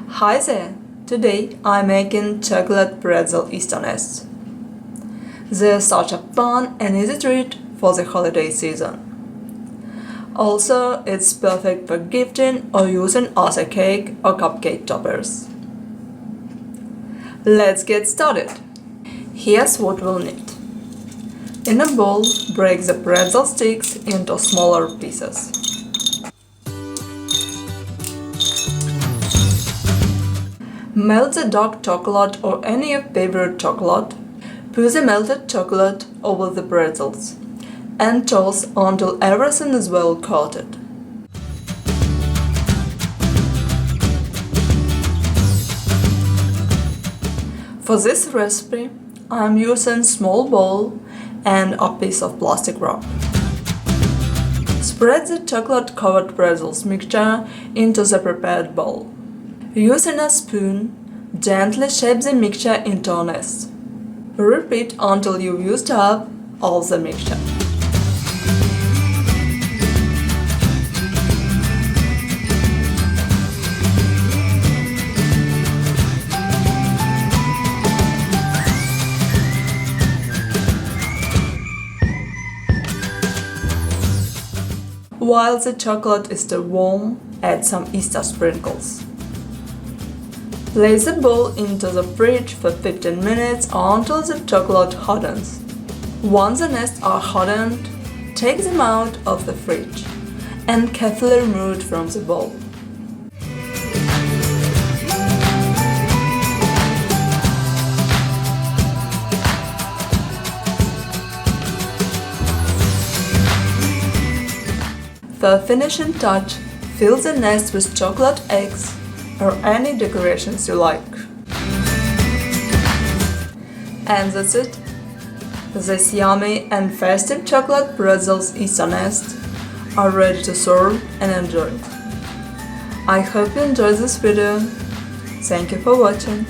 Hi there! Today I'm making chocolate pretzel Easter eggs. They're such a fun and easy treat for the holiday season. Also, it's perfect for gifting or using as a cake or cupcake toppers. Let's get started. Here's what we'll need. In a bowl, break the pretzel sticks into smaller pieces. Melt the dark chocolate or any of your favorite chocolate. Put the melted chocolate over the pretzels and toss until everything is well coated. For this recipe, I am using small bowl and a piece of plastic wrap. Spread the chocolate-covered pretzels mixture into the prepared bowl. Using a spoon, gently shape the mixture into a nest. Repeat until you've used up all the mixture. While the chocolate is still warm, add some Easter sprinkles. Place the bowl into the fridge for 15 minutes until the chocolate hardens. Once the nests are hardened, take them out of the fridge and carefully remove it from the bowl. For a finishing touch, fill the nest with chocolate eggs or any decorations you like. And that's it. These yummy and festive chocolate pretzels Easter nest are ready to serve and enjoy. I hope you enjoyed this video. Thank you for watching.